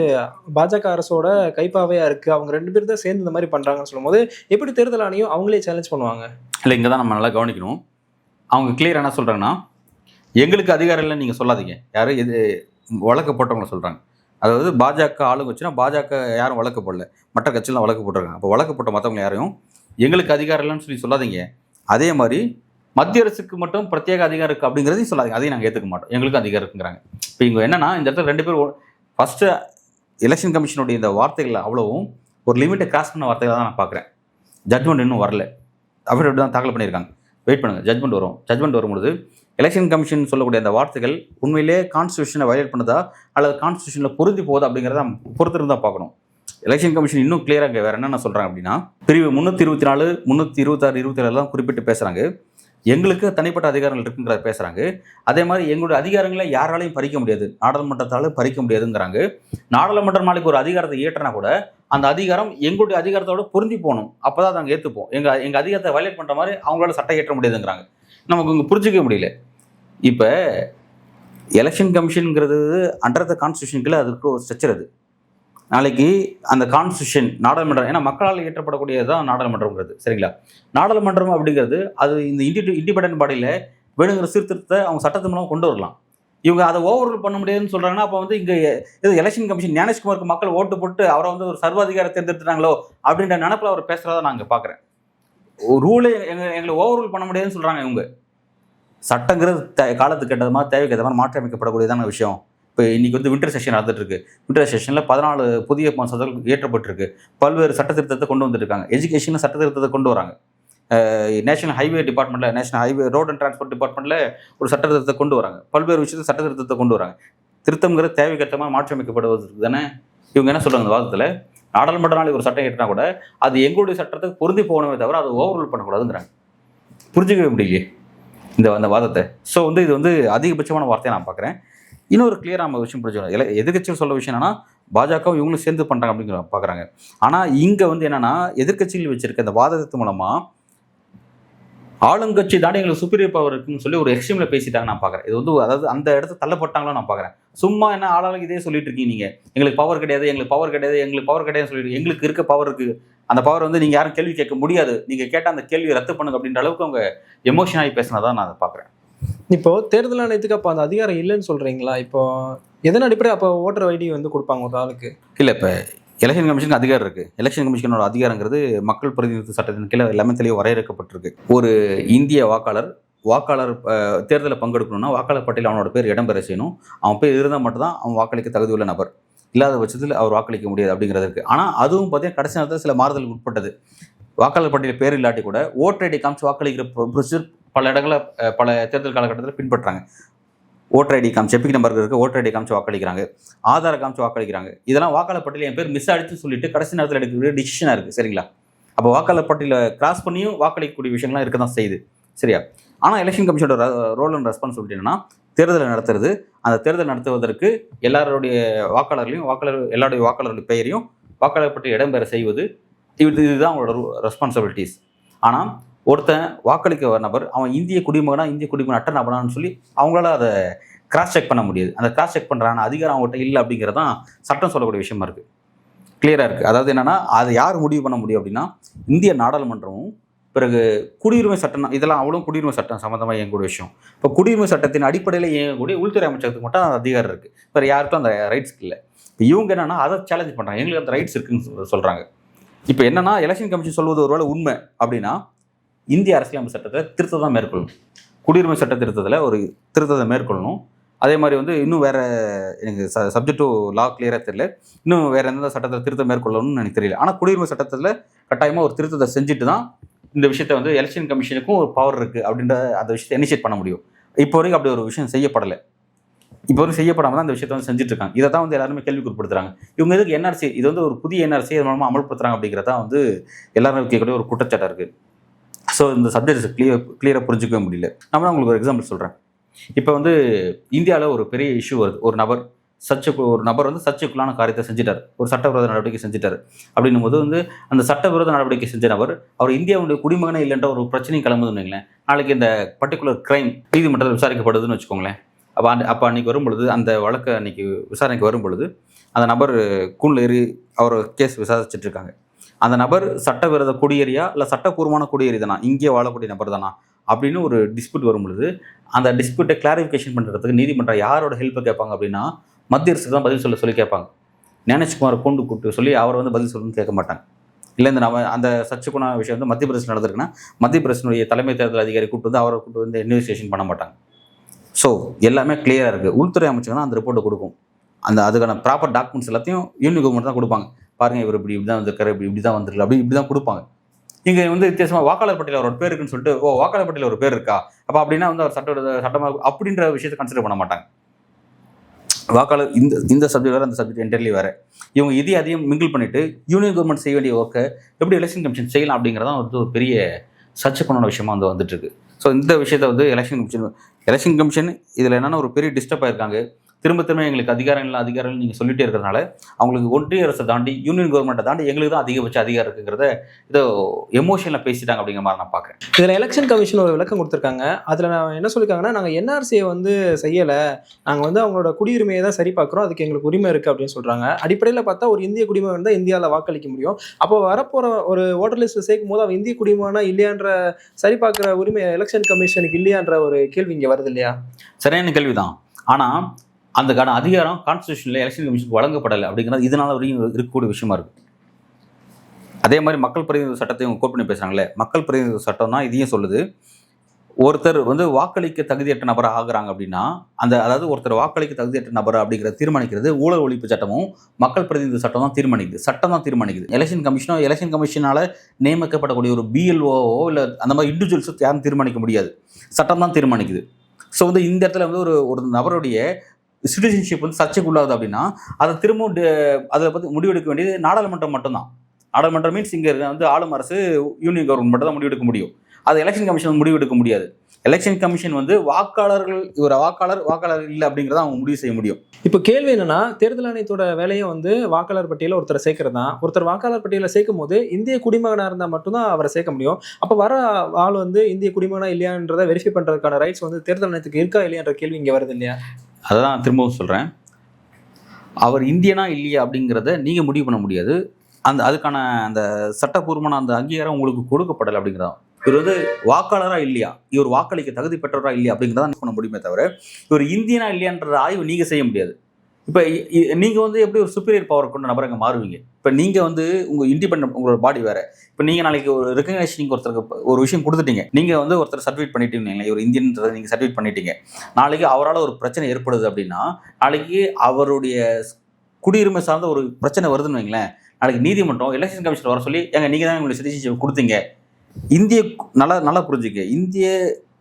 பாஜக அரசோட கைப்பாவையாக இருக்குது, அவங்க ரெண்டு பேர் தான் சேர்ந்து இந்த மாதிரி பண்ணுறாங்கன்னு சொல்லும்போது எப்படி தேர்தல் ஆணையம் அவங்களே சேலஞ்ச் பண்ணுவாங்க? இல்லை, இங்கே தான் நம்ம நல்லா கவனிக்கணும். அவங்க கிளியர் என்ன சொல்கிறாங்கன்னா, எங்களுக்கு அதிகாரம் இல்லைன்னு நீங்கள் சொல்லாதீங்க. யாரும் இது வழக்கு போட்டவங்களை சொல்கிறாங்க. அதாவது பாஜக ஆளுங்க வச்சுன்னா பாஜக யாரும் வழக்கு போடல, மற்ற கட்சியெலாம் வழக்கு போட்டிருக்காங்க. அப்போ வழக்கு போட்ட மற்றவங்க யாரையும் எங்களுக்கு அதிகாரம் இல்லைன்னு சொல்லி சொல்லாதீங்க. அதே மாதிரி மத்திய அரசுக்கு மட்டும் பிரத்யேக அதிகாரம் இருக்குது அப்படிங்கிறதையும் சொல்லாதீங்க, அதையும் நாங்கள் ஏற்றுக்க மாட்டோம், எங்களுக்கும் அதிகாரம் இருக்குங்கிறாங்க. இப்போ இங்கே என்னன்னா, இந்த இடத்துல ரெண்டு பேர் ஃபஸ்ட்டு எலெக்ஷன் கமிஷனுடைய இந்த வார்த்தைகள் அவ்வளவும் ஒரு லிமிட்டை கிராஸ் பண்ண வார்த்தைகள் தான் நான் பார்க்குறேன். ஜட்மெண்ட் இன்னும் வரல, அப்படி தான் தாக்கல் பண்ணியிருக்காங்க. வெயிட் பண்ணுங்கள், ஜட்மெண்ட் வரும்பொழுது எலெக்ஷன் கமிஷன் சொல்லக்கூடிய அந்த வார்த்தைகள் உண்மையிலே கான்ஸ்டியூஷனை வயலேட் பண்ணுதா அல்லது கான்ஸ்டியூஷனில் பொருந்தி போகுதா அப்படிங்கிறத பொறுத்திருந்து தான் பார்க்கணும். எலெக்ஷன் கமிஷன் இன்னும் கிளியராக வேறு என்னென்ன சொல்கிறாங்க அப்படின்னா, பிரிவு 324, 326, 27 குறிப்பிட்டு பேசுகிறாங்க. எங்களுக்கு தனிப்பட்ட அதிகாரங்கள் இருக்குங்கிறத பேசுகிறாங்க. அதே மாதிரி எங்களுடைய அதிகாரங்களை யாராலையும் பறிக்க முடியாது, நாடாளுமன்றத்தால் பறிக்க முடியாதுங்கிறாங்க. நாடாளுமன்றம் நாளைக்கு ஒரு அதிகாரத்தை ஏற்றினா கூட அந்த அதிகாரம் எங்களுடைய அதிகாரத்தோட பொருந்தி போகணும், அப்போ தான் நாங்கள் ஏற்றுப்போம். எங்கள் அதிகாரத்தை வயலேட் பண்ணுற மாதிரி அவங்களால சட்டம் ஏற்ற முடியாதுங்கிறாங்க. நமக்கு இங்கே புரிஞ்சிக்க முடியல. இப்போ எலெக்ஷன் கமிஷனுங்கிறது அண்டர் த கான்ஸ்டியூஷனுக்குள்ள அதுக்கு ஒரு ஸ்ட்ரக்சர். அது நாளைக்கு அந்த கான்ஸ்டியூஷன் நாடாளுமன்றம், ஏன்னா மக்களால் இயற்றப்படக்கூடியது தான் நாடாளுமன்றம்ங்கிறது. சரிங்களா? நாடாளுமன்றம் அப்படிங்கிறது அது இந்த இண்டிபெண்டன்ட் பாடியில் வேணுங்கிற சீர்திருத்தத்தை அவங்க சட்டத்தின் மூலம் கொண்டு வரலாம். இவங்க அதை ஓவர் ரூல் பண்ண முடியாதுன்னு சொல்கிறாங்கன்னா, அப்போ வந்து இங்கே இது எலெக்ஷன் கமிஷன் ஞானேஷ்குமாருக்கு மக்கள் ஓட்டு போட்டு அவரை வந்து ஒரு சர்வாதிகாரம் தேர்ந்தெடுத்துட்டாங்களோ அப்படின்ற நினப்பில் அவர் பேசுகிறத நான் இங்கே பார்க்குறேன். ரூலே எங்களை ஓவர் ரூல் பண்ண முடியாதுன்னு சொல்கிறாங்க இவங்க. சட்டங்கிறது காலத்துக்கு ஏற்ற மாதிரி தேவைக்கு ஏற்ற மாதிரி மாற்றி அமைக்கப்படக்கூடியதான விஷயம். இப்போ இன்றைக்கி வந்து வின்டர் செஷன் நடந்துட்டுருக்கு. வின்டர் செஷனில் 14 புதிய மசோதாக்கள் ஏற்றப்பட்டிருக்கு. பல்வேறு சட்டத்திருத்தத்தை கொண்டு வந்துருக்காங்க. எஜுகேஷனில் சட்டத்திருத்தத்தை கொண்டு வராங்க. நேஷனல் ஹைவே டிபார்ட்மெண்ட்டில், national highway road and transport டிபார்ட்மெண்ட்டில் ஒரு சட்டத்திருத்தத்தை கொண்டு வராங்க. பல்வேறு விஷயத்தில் சட்டத்திருத்தத்தை கொண்டு வராங்க. திருத்தங்கிறது தேவைக்கு ஏற்ற மாதிரி மாற்றி அமைக்கப்படுவதற்கு தானே இவங்க என்ன சொல்கிறாங்க இந்த வாதத்தில். நாடாளுமன்ற நாளைக்கு ஒரு சட்டம் ஏற்றினா கூட அது எங்களுடைய சட்டத்துக்கு பொருந்தி போகணுமே தவிர அதை ஓவர் ரூல் பண்ணக்கூடாதுங்கிறாங்க. புரிஞ்சிக்கவே முடியலையே அந்த வாதத்தை. ஸோ வந்து இது வந்து அதிகபட்சமான வார்த்தையை நான் பார்க்குறேன். இன்னொரு கிளியராக நம்ம விஷயம் புரிஞ்சுக்கணும். எதிர்க்கட்சியில் சொல்ல விஷயம் என்னன்னா, பாஜகவும் இவங்களும் சேர்ந்து பண்ணுறாங்க அப்படிங்கிற பார்க்குறாங்க. ஆனால் இங்கே வந்து என்னென்னா எதிர்க்கட்சிகள் வச்சிருக்க இந்த வாதத்து மூலமாக ஆளுங்கட்சி தாண்டி எங்களுக்கு சுப்பீரியர் பவர் இருக்குன்னு சொல்லி ஒரு எக்ஸ்ட்ரீமில் பேசிட்டாங்க நான் பார்க்குறேன். இது வந்து அதாவது அந்த இடத்த தள்ளப்பட்டாங்களோ நான் பார்க்குறேன். சும்மா என்ன ஆளாளுக்கு இதே சொல்லிட்டு இருக்கீங்க நீங்கள், எங்களுக்கு பவர் கிடையாது, எங்களுக்கு பவர் கிடையாது, எங்களுக்கு பவர் கிடையாதுன்னு சொல்லிட்டு, எங்களுக்கு இருக்க பவர் இருக்குது, அந்த பவர் வந்து நீங்கள் யாரும் கேள்வி கேட்க முடியாது, நீங்கள் கேட்டால் அந்த கேள்வியை ரத்து பண்ணுங்க அப்படின்ற அளவுக்கு அவங்க எமோஷன் ஆகி பேசினதான் நான் அதை பார்க்குறேன். இப்போ தேர்தல் ஆணையத்துக்கு அப்போ அந்த அதிகாரம் இல்லைன்னு சொல்றீங்களா? இப்போ எதன் அடிப்படை அப்போ ஓட்டர் ஐடி வந்து கொடுப்பாங்க ஒரு ஆளுக்கு? இல்லை, இப்போ எலெக்ஷன் கமிஷனுக்கு அதிகாரம் இருக்குது. எலெக்ஷன் கமிஷனோட அதிகாரங்கிறது மக்கள் பிரதிநிதித்துவ சட்டத்தின் கீழே எல்லாமே தெளிவாக வரையறுக்கப்பட்டிருக்கு. ஒரு இந்திய வாக்காளர் தேர்தலில் பங்கெடுக்கணும்னா வாக்காளர் பட்டியல் அவனோட பேர் இடம்பெற செய்யணும். அவன் பேர் இருந்தால் மட்டும்தான் அவன் வாக்களிக்க தகுதி உள்ள நபர், இல்லாத பட்சத்தில் அவர் வாக்களிக்க முடியாது அப்படிங்கிறது இருக்குது. ஆனால் அதுவும் பார்த்தீங்கன்னா கடைசி நேரத்தில் சில மாறுதலுக்கு உட்பட்டது. வாக்காளர் பட்டியல் பேர் இல்லாட்டி கூட ஓட்டர் ஐடி காமிச்சு வாக்களிக்கிற ப்ரொசீஜர் பல இடங்களில் பல தேர்தல் காலகட்டத்தில் பின்பற்றுறாங்க. ஓட்டர் ஐடி காமிச்சு, எபிக் நம்பருக்கு இருக்க ஓட்டர் ஐடி காமிச்சு வாக்களிக்கிறாங்க, ஆதார காமிச்சு வாக்களிக்கிறாங்க. இதெல்லாம் வாக்காளர் பட்டியல் என் பேர் மிஸ் ஆகிடுச்சுன்னு சொல்லிட்டு கடைசி நேரத்தில் எடுக்கக்கூடிய டிசிஷனாக இருக்குது. சரிங்களா? அப்போ வாக்காளர் பட்டியலை கிராஸ் பண்ணியும் வாக்களிக்கக்கூடிய விஷயங்கள்லாம் இருக்க தான் செய்யுது. சரியா? ஆனால் எலெக்ஷன் கமிஷனோட ரோல் அண்ட் ரெஸ்பான்சிபிலிட்டி என்னன்னா, தேர்தலை நடத்துறது. அந்த தேர்தல் நடத்துவதற்கு எல்லாருடைய எல்லாருடைய வாக்காளருடைய பெயரையும் வாக்காளர் பட்டியல் இடம்பெற செய்வது, இதுதான் அவங்களோட ரெஸ்பான்சிபிலிட்டிஸ். ஆனால் ஒருத்தன் வாக்களிக்க வர நபர் அவன் இந்திய குடிமகனா இந்திய குடிமகன் அட்ட நபரான்னு சொல்லி அவங்களால அதை கிராஸ் செக் பண்ண முடியாது. அந்த கிராஸ் செக் பண்ணுறான அதிகாரம் அவங்ககிட்ட இல்லை அப்படிங்கிறதான் சட்டம் சொல்லக்கூடிய விஷயமா இருக்குது. கிளியராக இருக்குது. அதாவது என்னென்னா, அதை யார் முடிவு பண்ண முடியும் அப்படின்னா, இந்திய நாடாளுமன்றமும் பிறகு குடியுரிமை சட்டம். இதெல்லாம் அவ்வளோ குடியுரிமை சட்டம் சம்மந்தமாக இயங்கக்கூடிய விஷயம். இப்போ குடியுரிமை சட்டத்தின் அடிப்படையில் இயங்கக்கூடிய உள்துறை அமைச்சகத்துக்கு மட்டும் அந்த அதிகாரம் இருக்குது. வேறு யாருக்கும் அந்த ரைட்ஸ் இல்லை. இவங்க என்னென்னா அதை சேலஞ்ச் பண்ணுறாங்க, எங்களுக்கு அந்த ரைட்ஸ் இருக்குன்னு சொல்கிறாங்க. இப்போ என்னென்னா, எலெக்ஷன் கமிஷன் சொல்வது ஒருவேளை உண்மை அப்படின்னா இந்திய அரசியலமைப்பு சட்டத்தை திருத்தம் தான் மேற்கொள்ளணும். குடியுரிமை சட்ட திருத்தத்தில் ஒரு திருத்தத்தை மேற்கொள்ளணும். அதே மாதிரி வந்து இன்னும் வேறு எனக்கு சப்ஜெக்ட் டு லா கிளியராக தெரியல, இன்னும் வேறு எந்த சட்டத்தில் திருத்தம் மேற்கொள்ளணும்னு எனக்கு தெரியல. ஆனால் குடியுரிமை சட்டத்தில் கட்டாயமாக ஒரு திருத்தத்தை செஞ்சுட்டு தான் இந்த விஷயத்தை வந்து எலெக்ஷன் கமிஷனுக்கும் ஒரு பவர் இருக்குது அப்படின்ற அந்த விஷயத்தை இனிஷியேட் பண்ண முடியும். இப்போ வரைக்கும் அப்படி ஒரு விஷயம் செய்யப்படலை. இப்போ வரைக்கும் செய்யப்படாமல் தான் அந்த விஷயத்தை வந்து செஞ்சுட்டு இருக்காங்க. இதை தான் வந்து எல்லாருமே கேள்விக்குட்படுத்துறாங்க. இவங்க எதுக்கு என்ஆர்சி, இது வந்து ஒரு புதிய என்ஆர்சி இது மூலமாக அமல்படுத்துறாங்க அப்படிங்கிறதா வந்து எல்லாரும் கேட்கக்கூடிய ஒரு குற்றச்சாட்டாக இருக்குது. ஸோ இந்த சப்ஜெக்ட்ஸ் கிளியராக புரிஞ்சிக்கவே முடியல. நான் உங்களுக்கு ஒரு எக்ஸாம்பிள் சொல்கிறேன். இப்போ வந்து இந்தியாவில் ஒரு பெரிய இஷ்யூ வருது. ஒரு நபர் வந்து சர்ச்சைக்குள்ளான காரியத்தை செஞ்சுட்டார், ஒரு சட்டவிரோத நடவடிக்கை செஞ்சுட்டார். அப்படின்னும் போது வந்து அந்த சட்டவிரோத நடவடிக்கை செஞ்ச நபர் அவர் இந்தியாவுடைய குடிமகனே இல்லைன்ற ஒரு பிரச்சனையும் கிளம்புதுன்னு வைங்களேன். நாளைக்கு இந்த பர்டிகுலர் கிரைம் நீதிமன்றத்தில் விசாரிக்கப்படுதுன்னு வச்சுக்கோங்களேன். அப்போ அன்றைக்கி வரும் பொழுது, அந்த வழக்கு அன்றைக்கி விசாரணைக்கு வரும் பொழுது, அந்த நபர் கூண்டில் ஏறி அவர் கேஸ் விசாரிச்சுட்டு இருக்காங்க. அந்த நபர் சட்டவிரோத குடியேறியா இல்லை சட்டப்பூர்வமான குடியேறி தானா, இங்கே வாழக்கூடிய நபர் தானா அப்படின்னு ஒரு டிஸ்பியூட் வரும் பொழுது, அந்த டிஸ்பியூட்டை கிளாரிஃபிகேஷன் பண்ணுறதுக்கு நீதிமன்றம் யாரோட ஹெல்ப்பை கேட்பாங்க அப்படின்னா மத்திய அரசுக்கு தான் பதில் சொல்லி கேட்பாங்க. ஞானேஷ்குமார் கொண்டு கூப்பிட்டு சொல்லி அவர் வந்து பதில் சொல்லணும்னு கேட்க மாட்டாங்க. இல்லை அந்த சர்ச்சைக்குன விஷயம் வந்து மத்திய பிரதேசம் நடந்திருக்குன்னா மத்திய பிரதேசனுடைய தலைமை தேர்தல் அதிகாரி அவரை கூப்பிட்டு வந்து இன்வெஸ்டிகேஷன் பண்ண மாட்டாங்க. ஸோ எல்லாமே கிளியராக இருக்குது. உள்துறை அமைச்சகம் தான் அந்த ரிப்போர்ட்டை கொடுக்கும். அதுக்கான ப்ராப்பர் டாக்குமெண்ட்ஸ் எல்லாத்தையும் யூனியன் கவர்மெண்ட் தான் கொடுப்பாங்க. பாருங்கள், இவர் இப்படி தான் வந்திருக்காரு, இப்படி தான் வந்திருக்கு, இப்படி தான் கொடுப்பாங்க. இங்கே வந்து வித்தியாசமாக வாக்காளர் பட்டியல் அவரோட பேர் இருக்குன்னு சொல்லிட்டு, வாக்காளர் பட்டியல் ஒரு பேர் இருக்கா, அப்போ அப்படின்னா வந்து அவர் சட்டமாக அப்படின்ற விஷயத்தை கன்சிடர் பண்ண மாட்டாங்க. வாக்காளர் இந்த சப்ஜெக்ட் வேறு, அந்த சப்ஜெக்ட் என்டர்லி வேறு. இவங்க அதையும் மிங்கிள் பண்ணிவிட்டு யூனியன் கவர்மெண்ட் செய்ய வேண்டிய ஒர்க்கை எப்படி எலெக்ஷன் கமிஷன் செய்யலாம் அப்படிங்கிறதான் வந்து ஒரு பெரிய சர்ச்சைக்கான விஷயமா வந்து வந்துட்டுருக்கு. ஸோ இந்த விஷயத்தை வந்து எலெக்ஷன் கமிஷன் இதில் என்னென்னா ஒரு பெரிய டிஸ்டர்ப் ஆயிருக்காங்க. திரும்ப எங்களுக்கு அதிகாரம் நீங்கள் சொல்லிட்டே இருக்கிறதுனால அவங்களுக்கு ஒன்றிய அரசை தாண்டி யூனியன் கவர்மெண்ட்டை தாண்டி எங்களுக்கு தான் அதிகபட்ச அதிகாரம் இருக்குங்கிறத இதோ எமோஷனில் பேசிட்டாங்க அப்படிங்கிற மாதிரி நான் பார்க்குறேன். இதில் எலெக்ஷன் கமிஷன் ஒரு விளக்கம் கொடுத்துருக்காங்க. அதில் நான் என்ன சொல்லியிருக்காங்கன்னா, நாங்கள் என்ஆர்சியை வந்து செய்யலை, நாங்கள் வந்து அவங்களோட குடியுரிமையை தான் சரி பார்க்குறோம், அதுக்கு எங்களுக்கு உரிமை இருக்குது அப்படின்னு சொல்கிறாங்க. அடிப்படையில் பார்த்தா ஒரு இந்திய குடிமகன் தான் இந்தியாவில் வாக்களிக்க முடியும். அப்போ வரப்போகிற ஒரு ஓட்டர் லிஸ்ட்டில் சேர்க்கும் போது அவன் இந்திய குடிமகனா இல்லையான்ற சரி பார்க்குற உரிமை எலெக்ஷன் கமிஷனுக்கு இல்லையான்ற ஒரு கேள்வி இங்கே வருது இல்லையா? சரியான கேள்வி தான். ஆனால் அதுக்கான அதிகாரம் கான்ஸ்டியூஷனில் எலெக்ஷன் கமிஷனுக்கு வழங்கப்படலை அப்படிங்கிறது இதனால வரைக்கும் இருக்கக்கூடிய விஷயமா இருக்குது. அதே மாதிரி மக்கள் பிரதிநிதி சட்டத்தை இவங்க கோட் பண்ணி பேசுகிறாங்களே, மக்கள் பிரதிநிதி சட்டம் தான் இதையும் சொல்லுது. ஒருத்தர் வந்து வாக்களிக்க தகுதியற்ற நபராக ஆகுறாங்க அப்படின்னா அதாவது ஒருத்தர் வாக்களிக்க தகுதியற்ற நபர் அப்படிங்கிறத தீர்மானிக்கிறது ஊழல் ஒழிப்பு சட்டமும் மக்கள் பிரதிநிதி சட்டம் தான் தீர்மானிக்குது. எலெக்ஷன் கமிஷனால் நியமிக்கப்படக்கூடிய ஒரு பிஎல்ஓவோ இல்லை அந்த மாதிரி இண்டிவிஜுவல்ஸோ யாரும் தீர்மானிக்க முடியாது, சட்டம் தான் தீர்மானிக்குது. ஸோ வந்து இந்த இடத்துல வந்து ஒரு நபருடைய சிட்டிசன்ஷிப் வந்து சர்ச்சைக்குள்ளாகுது அப்படின்னா அதை திரும்பவும் அதை பற்றி முடிவெடுக்க வேண்டியது நாடாளுமன்றம் மட்டும்தான். நாடாளுமன்றம் மீன்ஸ் இங்கே வந்து ஆளும் அரசு யூனியன் கவர்மெண்ட் மட்டும் தான் முடிவெடுக்க முடியும். அது எலெக்ஷன் கமிஷன் முடிவு எடுக்க முடியாது. எலெக்ஷன் கமிஷன் வந்து வாக்காளர்கள், இவர் வாக்காளர் இல்லை அப்படிங்கிறத அவங்க முடிவு செய்ய முடியும். இப்போ கேள்வி என்னன்னா, தேர்தல் ஆணையத்தோட வேலையை வந்து வாக்காளர் பட்டியலில் ஒருத்தர் சேர்க்கறது தான். ஒருத்தர் வாக்காளர் பட்டியலில் சேர்க்கும் போது இந்திய குடிமகனாக இருந்தால் மட்டும்தான் அவரை சேர்க்க முடியும். அப்போ வர ஆள் வந்து இந்திய குடிமகனா இல்லையான்றதை வெரிஃபை பண்ணுறதுக்கான ரைட்ஸ் வந்து தேர்தல் ஆணையத்துக்கு இருக்கா இல்லையான்ற கேள்வி இங்கே வருது இல்லையா? அதை தான் திரும்பவும் சொல்கிறேன். அவர் இந்தியனா இல்லையா அப்படிங்கிறத நீங்கள் முடிவு பண்ண முடியாது. அதுக்கான அந்த சட்டப்பூர்வமான அந்த அங்கீகாரம் உங்களுக்கு கொடுக்கப்படலை அப்படிங்கிறதா. இவர் வந்து வாக்காளரா இல்லையா, இவர் வாக்களிக்க தகுதி பெற்றவரா இல்லையா அப்படிங்கிறத பண்ண முடியுமே தவிர இவர் இந்தியனா இல்லையான்ற ஆய்வு நீங்க செய்ய முடியாது. இப்போ நீங்க வந்து எப்படி ஒரு சுப்பீரியர் பவர் கொண்ட நபர் அங்கே மாறுவீங்க? இப்போ நீங்க வந்து உங்க இண்டிபெண்டன்ட், உங்களோட பாடி வேற. இப்போ நீங்க நாளைக்கு ஒரு ரெகக்னேஷன், நீங்க ஒருத்தருக்கு ஒரு விஷயம் கொடுத்துட்டீங்க, நீங்க வந்து ஒருத்தர் சர்டிஃபிகேட் பண்ணிட்டீங்க, இவர் இந்தியன்றதை நீங்க சர்டிஃபிகேட் பண்ணிட்டீங்க. நாளைக்கு அவரால் ஒரு பிரச்சனை ஏற்படுது அப்படின்னா, நாளைக்கு அவருடைய குடியுரிமை சார்ந்த ஒரு பிரச்சனை வருதுன்னு வைங்களேன், நாளைக்கு நீதிமன்றம் எலெக்ஷன் கமிஷன் வர சொல்லி, ஏங்க நீங்க தான் உங்களுக்கு சிட்டிசன்ஷிப் கொடுத்தீங்க, இந்திய நல்லா புரிஞ்சுக்க,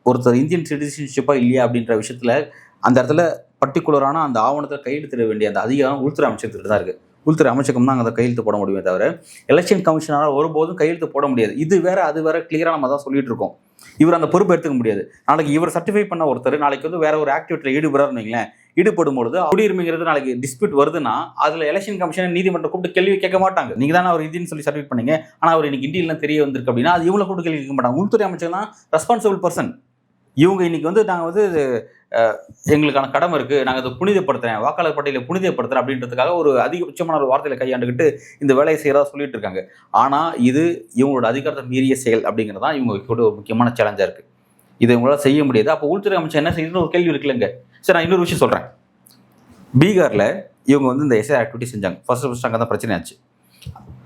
ஒருத்தர் இந்தியன் சிட்டிசன்ஷிப்பா இல்லையா அப்படின்ற விஷயத்துல அந்த இடத்துல பர்டிகுலரான அந்த ஆவணத்தை கையெழுத்திட வேண்டிய அந்த அதிகாரம் உள்துறை அமைச்சகத்துக்கு தான் இருக்கு. உள்துறை அமைச்சகம் தான் அந்த கையெழுத்து போட முடியுமே தவிர எலெக்ஷன் கமிஷனால ஒருபோதும் கையெழுத்து போட முடியாது. இது வேற அது வேற கிளியரா நம்ம தான் சொல்லிட்டு இருக்கோம். இவர் அந்த பொறுப்பு எடுத்துக்க முடியாது. நாளைக்கு இவர் சர்டிஃபை பண்ண ஒருத்தர் நாளைக்கு வந்து வேற ஒரு ஆக்டிவிட்டியில் ஈடுபடுறாருன்னு வைங்களேன், ஈடுபடும் பொழுது குடியுரிமைங்கிறது நாளைக்கு டிஸ்பியூட் வருதுன்னா அதுல எலெக்ஷன் கமிஷன் நீதிமன்றம் கூப்பிட்டு கேள்வி கேட்க மாட்டாங்க. நீங்க தானே அவர் இந்தியன்னு சொல்லி சர்டிஃபைட் பண்ணீங்க, ஆனா அவர் இன்னைக்கு இந்தியெல்லாம் தெரிய வந்திருக்கு அப்படின்னா அது இவங்களை கூப்பிட்டு கேள்வி கேட்க மாட்டாங்க. உள்துறை அமைச்சர் தான் ரெஸ்பான்சிபிள் பர்சன். இவங்க இன்னைக்கு வந்து நாங்கள் வந்து எங்களுக்கான கடமை இருக்குது, நாங்கள் அதை புனிதப்படுத்துகிறேன், வாக்காளர் பட்டியலை புனிதப்படுத்துகிறேன் அப்படின்றதுக்காக ஒரு அதிகபட்சமான ஒரு வார்த்தையில் கையாண்டுக்கிட்டு இந்த வேலையை செய்கிறதா சொல்லிட்டு இருக்காங்க. ஆனால் இது இவங்களோட அதிகாரத்தை மீறிய செயல் அப்படிங்கிறது தான் இவங்க கூட ஒரு முக்கியமான சேலஞ்சாக இருக்குது. இதை இவங்களால் செய்ய முடியாது. அப்போ உள்துறை அமைச்சர் என்ன செய்யணும்னு ஒரு கேள்வி இருக்குல்லங்க. சரி, நான் இன்னொரு விஷயம் சொல்கிறேன். பீகாரில் இவங்க வந்து இந்த எஸ்ஐ ஆக்டிவிட்டி செஞ்சாங்க. ஃபர்ஸ்ட் அங்கே தான் பிரச்சனை ஆச்சு.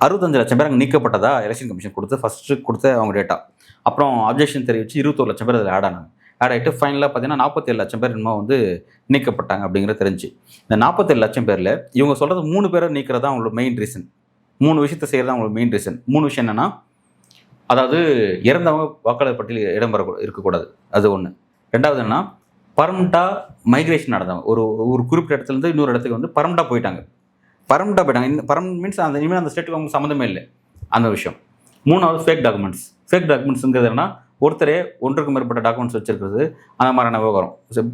65 லட்சம் பேர் அங்கே நீக்கப்பட்டதா எலெக்ஷன் கமிஷன் கொடுத்த அவங்க டேட்டா. அப்புறம் அப்ஜெக்ஷன் தெரிவித்து 21 லட்சம் பேர் அதில் ஆட் ஆகிட்டு ஃபைனலாக பார்த்தீங்கன்னா 47 லட்சம் பேர் இன்னும் வந்து நீக்கப்பட்டாங்க அப்படிங்கிறது தெரிஞ்சு. இந்த 47 லட்சம் பேரில் இவங்க சொல்கிறது 3 பேரை நீக்கிறது தான் அவங்களோட மெயின் ரீசன். 3 விஷயத்தை செய்கிறது தான் அவங்களோட மெயின் ரீசன். 3 விஷயம் என்னென்னா, அதாவது இறந்தவங்க வாக்காளர் பட்டியலில் இருக்கக்கூடாது, அது ஒன்று. ரெண்டாவது என்னன்னா, பர்மனெண்ட்டாக மைக்ரேஷன் நடந்தவங்க ஒரு குறிப்பிட்ட இடத்துலேருந்து இன்னொரு இடத்துக்கு வந்து பர்மனெண்ட்டாக போயிட்டாங்க. பர்மனெண்ட் மீன்ஸ் அந்த இனிமேல் அந்த ஸ்டேட்டுக்கு அவங்க சம்மந்தமே இல்லை, அந்த விஷயம். 3வது ஃபேக் டாக்குமெண்ட்ஸுங்கிறது என்னன்னா, ஒருத்தரே ஒன்றுக்கு மேற்பட்ட டாக்குமெண்ட்ஸ் வச்சிருக்கிறது, அந்த மாதிரியான விவகாரம்.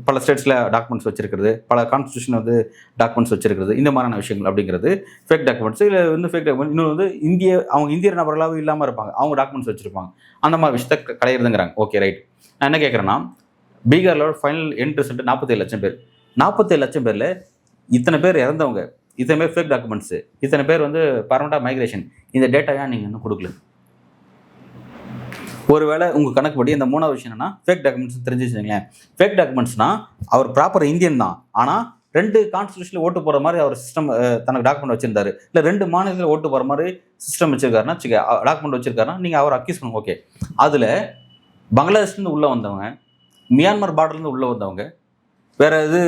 பல ஸ்டேட்ஸில் டாக்குமெண்ட்ஸ் வச்சிருக்கிறது, பல கான்ஸ்டியூஷன் வந்து டாக்குமெண்ட்ஸ் வச்சிருக்கிறது, இந்த மாதிரியான விஷயங்கள் அப்படிங்கிறது ஃபேக் டாக்குமெண்ட்ஸ். இல்லை வந்து ஃபேக் டாக்குமெண்ட் இன்னொரு வந்து அவங்க இந்திய நபர்களாகவும் இல்லாமல் இருப்பாங்க, அவங்க டாக்குமெண்ட்ஸ் வச்சிருப்பாங்க. அந்த மாதிரி விஷயத்தை களையிறதுங்கிறாங்க. Okay, right. நான் என்ன கேட்குறேன்னா, பீகாரில் ஃபைனல் எண்ட் ரிசல்ட் 47 லட்சம் பேர். 47 லட்சம் பேரில் இத்தனை பேர் இறந்தவங்க, இத்தனை பேர் ஃபேக் டாக்குமெண்ட்ஸு, இத்தனை பேர் வந்து பர்மனெண்ட்டாக மைக்ரேஷன். இந்த டேட்டா ஏன் நீங்கள் இன்னும் கொடுக்கல? ஒருவேளை உங்கள் கணக்குப்படி இந்த 3வது விஷயம் என்னன்னா, ஃபேக் டாக்குமெண்ட்ஸ் தெரிஞ்சு வச்சுங்களேன். ஃபேக் டாக்குமெண்ட்ஸ்னா அவர் ப்ராப்பர் இந்தியன் தான், ஆனால் 2 கான்ஸ்டியூஷனில் ஓட்டு போகிற மாதிரி அவர் சிஸ்டம் தனக்கு டாக்குமெண்ட் வச்சிருந்தாரு, இல்லை 2 மாநிலத்தில் ஓட்டு போகிற மாதிரி சிஸ்டம் வச்சிருக்காருன்னா டாக்குமெண்ட் வச்சிருக்காருன்னா நீங்கள் அவர் அக்யூஸ் பண்ணுங்க. ஓகே, அதில் பங்களாதேஷ்லேருந்து உள்ளே வந்தவங்க, மியான்மர் பார்டர்லேருந்து உள்ளே வந்தவங்க, வேறு இது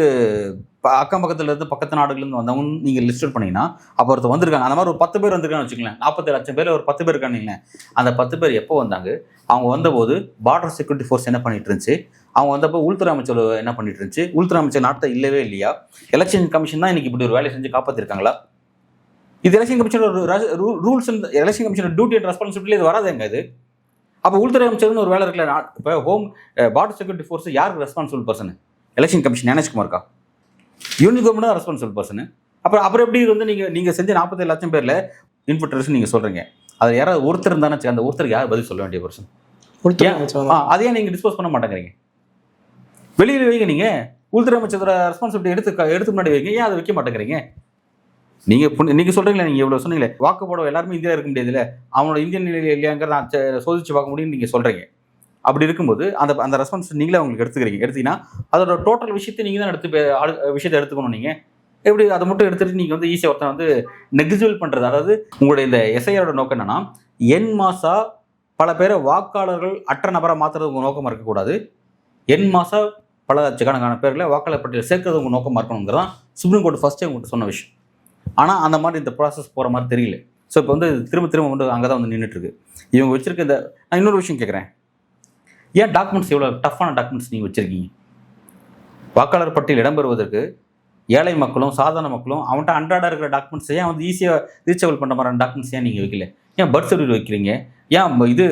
அக்கம் பக்கத்தில் இருந்து பக்கத்து நாடுகள்லேருந்து வந்தவங்க நீங்கள் லிஸ்ட் பண்ணிங்கன்னா அப்போ ஒருத்தர் வந்திருக்காங்க. அந்த மாதிரி ஒரு 10 பேர் வந்திருக்கான்னு வச்சுக்கலாம். 47 லட்சம் பேர் ஒரு 10 பேர் இருக்கானுங்களே. அந்த 10 பேர் எப்போ வந்தாங்க? அவங்க வந்தபோது பார்டர் செக்யூரிட்டி ஃபோர்ஸ் என்ன பண்ணிட்டு இருந்துச்சு? அவங்க வந்தப்போ உள்துறை அமைச்சர் என்ன பண்ணிட்டு இருந்துச்சு? உள்துறை அமைச்சர் நாட்டை இல்லவே இல்லையா? எலெக்ஷன் கமிஷன் தான் இன்னைக்கு இப்படி ஒரு வேலையை செஞ்சு காப்பாற்றிருக்காங்களா? இது எலெக்ஷன் கமிஷனோட ரூல்ஸ், எலெக்ஷன் கமிஷனோட டியூட்டி அண்ட் ரெஸ்பான்சிபிலிட்டி இது வராதுங்க. இது அப்போ உள்துறை அமைச்சர்னு ஒரு வேலை இருக்குல்ல. இப்போ பார்டர் செக்யூரிட்டி ஃபோர்ஸ் யாருக்கு ரெஸ்பான்சிபிள் பர்சன்? எலெக்ஷன் கமிஷன் ஞானேஷ்குமார்க்கா? யூனியன் கவர்மெண்ட் தான் ரெஸ்பான்சிபிள் பர்சன். அப்புறம் எப்படி வந்து நீங்கள் செஞ்ச 47 லட்சம் பேரில் இன்ஃபில்ட்ரேஷன் நீங்கள் சொல்கிறீங்க, அது யாராவது ஒருத்தர் இருந்தானே, அந்த ஒருத்தருக்கு யார் பதில் சொல்ல வேண்டிய பர்சன்? அதையே நீங்கள் டிஸ்போஸ் பண்ண மாட்டேங்கிறீங்க, வெளியில் வைங்க. நீங்கள் உள்துறை அமைச்சரோட ரெஸ்பான்சிபிலிட்டி எடுத்து முன்னாடி வைங்க, ஏன் அதை வைக்க மாட்டேங்கிறீங்க? நீங்கள் சொல்கிறீங்களே, நீங்கள் இவ்வளோ சொன்னீங்களே, வாக்கு போட எல்லாருமே இந்தியா இருக்க முடியாதுல்ல, அவனோட இந்தியன் நிலையில் இல்லையாங்கிறத நான் சோதிச்சு பார்க்க முடியும்னு நீங்கள் சொல்கிறீங்க. அப்படி இருக்கும்போது அந்த ரெஸ்பான்ஸ் நீங்களே அவங்களுக்கு எடுத்தீங்கன்னா அதோட டோட்டல் விஷயத்தை நீங்கள் தான் விஷயத்தை எடுத்துக்கணும். நீங்கள் எப்படி அதை மட்டும் எடுத்துகிட்டு நீங்கள் வந்து ஈஸியாக ஒருத்தன் வந்து நெக்லிஜிபிள் பண்ணுறது? அதாவது உங்களுடைய இந்த எஸ்ஐஆரோட நோக்கம் என்னன்னா, என் மாசா பல பேரை வாக்காளர்கள் அற்ற நபராக மாற்றுறது உங்கள் நோக்கமாக இருக்கக்கூடாது, என் மாசா பல லட்சக்கணக்கான பேர்களை வாக்காளர் பட்டியலில் சேர்க்கறது உங்கள் நோக்கமாக இருக்கணுங்கிறது தான் சுப்ரீம் கோர்ட் ஃபர்ஸ்ட்டே உங்கள்கிட்ட சொன்ன விஷயம். ஆனால் அந்த மாதிரி இந்த ப்ராசஸ் போகிற மாதிரி தெரியல. ஸோ இப்போ வந்து திரும்ப வந்து அங்கே தான் வந்து நின்றுட்டுருக்கு. இவங்க வச்சுருக்க நான் இன்னொரு விஷயம் கேட்குறேன், ஏன் டாக்குமெண்ட்ஸ் எவ்வளோ டஃப்பான டாக்குமெண்ட்ஸ் நீங்கள் வச்சுருக்கீங்க? வாக்காளர் பட்டியல் இடம்பெறுவதற்கு ஏழை மக்களும் சாதாரண மக்களும் அவன்கிட்ட அன்றாட இருக்கிற டாக்குமெண்ட்ஸ் ஏன் வந்து ஈஸியாக ரீச்சபிள் பண்ணுற மாதிரி டாக்குமெண்ட்ஸ் ஏன் நீங்கள் வைக்கல? ஏன் பர்த் சர்டிஃபிகேட் வைக்கிறீங்க, ஏன் இது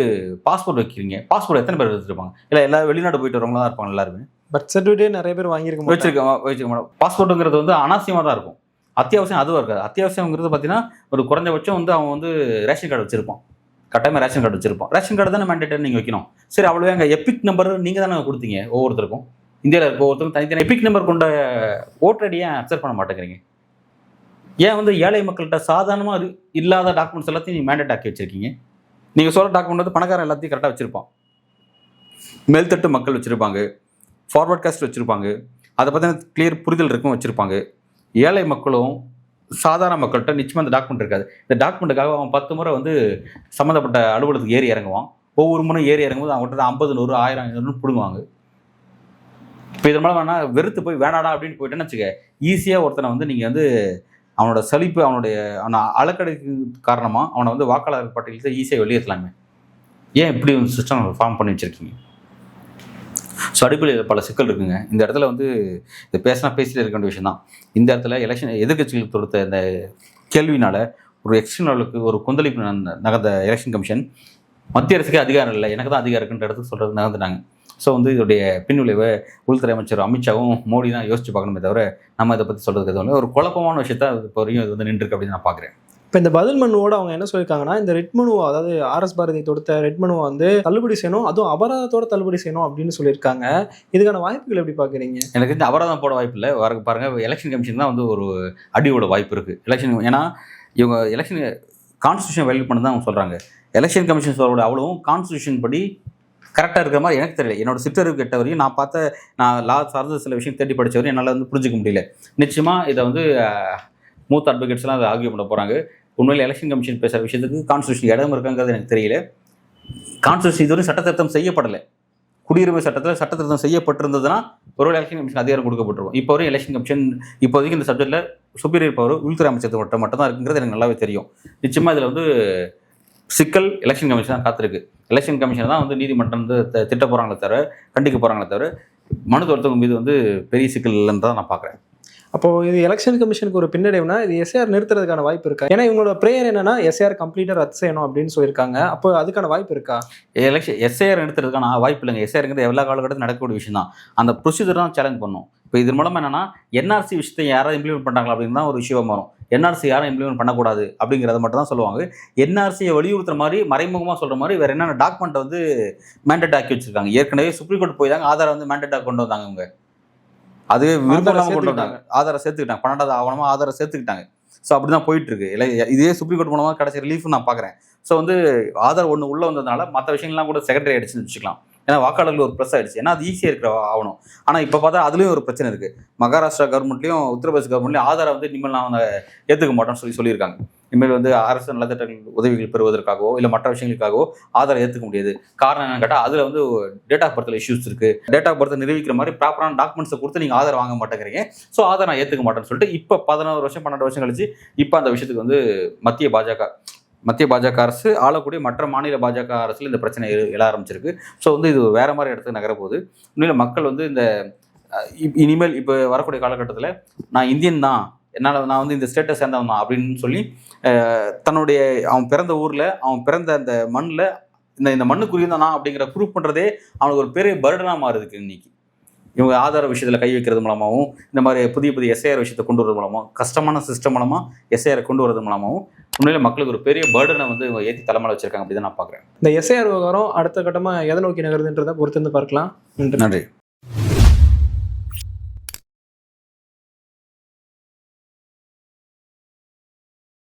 பாஸ்போர்ட் வைக்கிறீங்க? பாஸ்போர்ட் எத்தனை பேர் எடுத்துருப்பாங்க? இல்லை எல்லா வெளிநாடு போயிட்டு வரவங்களா தான் இருப்பாங்க எல்லாருமே. பர்த் சர்டிஃபிகேட் நிறைய பேர் வச்சிருக்க மாட்டோம். பாஸ்போர்ட்டுங்கிறது வந்து அனாவசியமாக தான் இருக்கும். அத்தியாவசியம் அதுவும் இருக்காது. அத்தியாவசியங்கிறது பார்த்தீங்கன்னா ஒரு குறைஞ்சபட்சம் வந்து அவன் வந்து ரேஷன் கார்டு வச்சிருப்பான். கட்டாயமாக ரேஷன் கார்டு வச்சிருப்பான். ரேஷன் கார்டு தானே மேண்டேட்டரி நீங்கள் வைக்கணும். சரி அவ்வளோ எங்கள் எபிக் நம்பர் நீங்கள் தானே கொடுத்தீங்க ஒவ்வொருத்தருக்கும். இந்தியாவில் இருக்க ஒவ்வொருத்தருக்கும் தனித்தனி எபிக் நம்பர் கொண்ட ஓட்டர் ஐடியை அக்செப்ட் பண்ண மாட்டேங்கிறீங்க. ஏன் வந்து ஏழை மக்கள்கிட்ட சாதாரணமாக இல்லாத டாக்குமெண்ட்ஸ் எல்லாத்தையும் நீங்கள் மேண்டேட் ஆக்கி வச்சிருக்கீங்க. நீங்கள் சொல்கிற டாக்குமெண்ட் வந்து பணக்காரன் எல்லாத்தையும் கரெக்டாக வச்சுருப்பான். மேல்தட்டு மக்கள் வச்சுருப்பாங்க, ஃபார்வர்ட் காஸ்ட் வச்சுருப்பாங்க, அதை பற்றின கிளியர் புரிதல் இருக்கும் வச்சுருப்பாங்க. ஏழை மக்களும் சாதாரண மக்கள்கிட்ட நிச்சயமாக இந்த டாக்குமெண்ட் இருக்காது. இந்த டாக்குமெண்ட்டுக்காக அவன் 10 முறை வந்து சம்மந்தப்பட்ட அலுவலகத்துக்கு ஏறி இறங்குவான். ஒவ்வொரு முறை ஏறி இறங்கும்போது அவங்கள்ட்ட 50, 100, 1000, 500 பிடுங்குவாங்க. இப்போ இது மூலம் வேணால் வெறுத்து போய் வேணாடா அப்படின்னு போயிட்டேன்னு வச்சுக்க, ஈஸியாக ஒருத்தனை வந்து நீங்கள் வந்து அவனோட சலிப்பு அவனை அலக்கடைக்கு காரணமாக அவனை வந்து வாக்காளர் பட்டியலுக்கு ஈஸியாக வெளியேற்றலாமே. ஏன் இப்படி ஒரு சிஸ்டம் ஃபார்ம் பண்ணி வச்சுருக்கீங்க? ஸோ அடிப்படையில் பல சிக்கல் இருக்குங்க. இந்த இடத்துல வந்து இது பேசிட்டு இருக்க வேண்டிய விஷயம் தான். இந்த இடத்துல எலெக்ஷன் எதிர்கட்சிகளுக்கு கொடுத்த இந்த கேள்வினால ஒரு எக்ஸ்டர்னலுக்கு ஒரு கொந்தளிப்பு நகர்ந்த எலெக்ஷன் கமிஷன் மத்திய அரசுக்கே அதிகாரம் இல்லை, எனக்கு தான் அதிகாரம் இருக்குன்ற இடத்துக்கு சொல்கிறது நகர்ந்துட்டாங்க. ஸோ வந்து இதோடைய பின்விளைவை உள்துறை அமைச்சர் அமித்ஷாவும் மோடி தான் யோசிச்சு பார்க்கணுமே தவிர நம்ம இதை பற்றி சொல்கிறதுக்கு எதுவும் ஒரு குழப்பமான விஷயத்த இப்போ வரையும் இது வந்து நின்றுருக்கு அப்படின்னு நான் பார்க்குறேன். இப்போ இந்த பதில் மனுவோட அவங்க என்ன சொல்லியிருக்காங்கன்னா, இந்த ரெட் மனுவை, அதாவது ஆர்எஸ் பாரதி தொடுத்த ரெட் மனுவை வந்து தள்ளுபடி செய்யணும், அதுவும் அபராதத்தோட தள்ளுபடி செய்யணும் அப்படின்னு சொல்லியிருக்காங்க. இதுக்கான வாய்ப்புகள் எப்படி பார்க்குறீங்க? எனக்கு இந்த அபராதம் போட வாய்ப்பு இல்லை. பாருங்கள், எலெக்ஷன் கமிஷன் தான் வந்து ஒரு அடியோட வாய்ப்பு இருக்குது எலெக்ஷன். ஏன்னா இவங்க எலெக்ஷன் கான்ஸ்டியூஷன் வயலேட் பண்ண தான் அவங்க சொல்கிறாங்க. எலெக்ஷன் கமிஷன் சொல்கிற அவ்வளவும் கான்ஸ்டியூஷன் படி கரெக்டாக இருக்கிற மாதிரி எனக்கு தெரியல. என்னோட சிற்றறிவு கேட்ட வரையும் நான் லா சார்ந்த சில விஷயம் தேடி படித்த வரையும் என்னால் வந்து புரிஞ்சிக்க முடியல. நிச்சயமாக இதை வந்து மூத்த அட்வொகேட்ஸ்லாம் அதை ஆர்கியூ பண்ண போகிறாங்க. உண்மையில் எலெக்ஷன் கமிஷன் பேசுகிற விஷயத்துக்கு கான்ஸ்டியூஷன் இடம் இருக்காங்கிறது எனக்கு தெரியல. கான்ஸ்டியூஷன் இதுவரை சட்டத்திருத்தம் செய்யப்படலை. குடியுரிமை சட்டத்தில் சட்டத்திருத்தம் செய்யப்பட்டிருந்ததுன்னா ஒரு எலெக்ஷன் கமிஷன் அதிகாரம் கொடுக்கப்பட்டிருக்கும். இப்போ வரையும் எலெக்ஷன் கமிஷன் இப்போதைக்கு இந்த சப்ஜெக்டில் சுப்பீரியர் பவர் உள்துறை அமைச்சர் மட்டும் தான் இருக்குங்கிறது எனக்கு நல்லாவே தெரியும். நிச்சயமாக இதில் வந்து சிக்கல் எலெக்ஷன் கமிஷன் தான் காத்திருக்கு. எலெக்ஷன் கமிஷன் தான் வந்து நீதிமன்றம் வந்து திட்ட போகிறாங்களே தவிர, கண்டிக்க போகிறாங்களே தவிர, மனு தொடுத்தவங்க மீது வந்து பெரிய சிக்கல் இல்லைன்னு தான் நான் பார்க்குறேன். அப்போ இது எலெக்ஷன் கமிஷனுக்கு ஒரு பின்னடைவுனா இது எஸ்ஐஆர் நிறுத்துறதுக்கான வாய்ப்பு இருக்கா? ஏன்னா இவங்களோட பிரேயர் என்னன்னா எஸ்ஐஆர் கம்ப்ளீட்டாக ரத்து செய்யணும் அப்படின்னு சொல்லியிருக்காங்க. அப்போ அதுக்கான வாய்ப்பு இருக்கா? எஸ்ஐஆர் நிறுத்துறதுக்கான வாய்ப்பு இல்லைங்க. எஸ்ஐஆருங்கிறது எல்லா காலகட்டத்தில் நடக்கக்கூடிய விஷயம் தான். அந்த ப்ரொசீஜர் தான் சேலஞ்ச் பண்ணும். இப்போ இது மூலமாக என்னன்னா என்ஆர்சி விஷயத்தை யாராவது இம்ப்ளிமெண்ட் பண்ணுறாங்களா அப்படின்னு தான் ஒரு விஷயம் வரும். என்ஆர்சி யாரும் இம்ப்ளிமெண்ட் பண்ணக்கூடாது அப்படிங்கிறத மட்டும் தான் சொல்லுவாங்க. என்ஆர்சியை வலியுறுத்துற மாதிரி மறைமுகமாக சொல்கிற மாதிரி வேறு என்னென்ன டாக்குமெண்ட்டை வந்து மேண்டேட் ஆக்கி வச்சுருக்காங்க. ஏற்கனவே சுப்ரீம் கோர்ட் போய் தாங்க ஆதாரம் வந்து மேண்டேட்டாக கொண்டு வந்தாங்க. அவங்க அதுவே விருப்பம் கொண்டு வந்தாங்க. ஆதாரம் சேர்த்துக்கிட்டாங்க. 12வது ஆவணமாக ஆதாரம் சேர்த்துக்கிட்டாங்க. ஸோ அப்படி தான் போயிட்டுருக்கு. இல்லை இதே சுப்ரீம் கோர்ட் மூலமாக கடைசி ரிலீஃப்னு நான் பார்க்குறேன். ஸோ வந்து ஆதார் ஒன்று உள்ளே வந்ததுனால மற்ற விஷயங்கள்லாம் கூட செகண்டரி ஆகிடுச்சுன்னு வச்சுக்கலாம். ஏன்னா வாக்காளர்கள் ஒரு ப்ரெஸ் ஆகிடுச்சு. ஏன்னா அது ஈஸியாக இருக்கிற ஆகணும். ஆனால் இப்போ பார்த்தா அதுலேயும் ஒரு பிரச்சனை இருக்குது. மகாராஷ்டிரா கவர்மெண்ட்லையும் உத்தரப்பிரதேச கவர்மெண்ட்லையும் ஆதாரம் வந்து இனிமேல் நான் வந்து ஏற்றுக்க மாட்டோம்னு சொல்லியிருக்காங்க. இனிமேல் வந்து அரசு நலத்திட்டங்கள் உதவிகள் பெறுவதற்காகவோ இல்லை மற்ற விஷயங்களுக்காகவோ ஆதாரம் ஏற்றுக்க முடியாது. காரணம் என்னன்னு கேட்டால் அதில் வந்து டேட் ஆஃப் பர்த்தில் இஷ்யூஸ் இருக்குது. டேட் ஆஃப் பர்த்தை நிரூபிக்கிற மாதிரி ப்ராப்பரான டாக்குமெண்ட்ஸை கொடுத்து நீங்கள் ஆதாரம் வாங்க மாட்டேங்கிறீங்க. ஸோ ஆதாரம் நான் ஏற்றுக்க மாட்டேன்னு சொல்லிட்டு இப்போ 11 வருஷம் 12 வருஷம் கழிச்சு இப்போ அந்த விஷயத்துக்கு வந்து மத்திய பாஜக அரசு ஆளக்கூடிய மற்ற மாநில பாஜக அரசுல இந்த பிரச்சனை எழ ஆரம்பிச்சிருக்கு. ஸோ வந்து இது வேற மாதிரி இடத்துக்கு நகரப்போகுது. உண்மையில் மக்கள் வந்து இந்த இனிமேல் இப்போ வரக்கூடிய காலகட்டத்தில் நான் இந்தியன் தான், நான் வந்து இந்த ஸ்டேட்டை சேர்ந்தவன் தான் அப்படின்னு சொல்லி தன்னுடைய அவன் பிறந்த ஊரில் அவன் பிறந்த அந்த மண்ணில் இந்த மண்ணுக்குரியதான் நான் அப்படிங்கிற ப்ரூவ் பண்ணுறதே அவனுக்கு ஒரு பெரிய பர்டனாக மாறுதுக்கு. இன்னைக்கு இவங்க ஆதார விஷயத்தில் கை வைக்கிறது மூலமாகவும் இந்த மாதிரி புதிய எஸ்ஐஆர் விஷயத்தை கொண்டு வரது மூலமாகவும் கஷ்டமான சிஸ்டம் மூலமாக எஸ்ஐஆரை கொண்டு வரது மூலமாகவும் உண்மையிலே மக்களுக்கு ஒரு பெரிய பர்டனை வந்து ஏற்றி தலைமையில் வச்சிருக்காங்க. அப்படி தான் நான் பார்க்குறேன். இந்த எஸ்ஐஆர் விவகாரம் அடுத்த கட்டமாக எதை நோக்கி நகருதுன்றதை பொறுத்து பார்க்கலாம். நன்றி.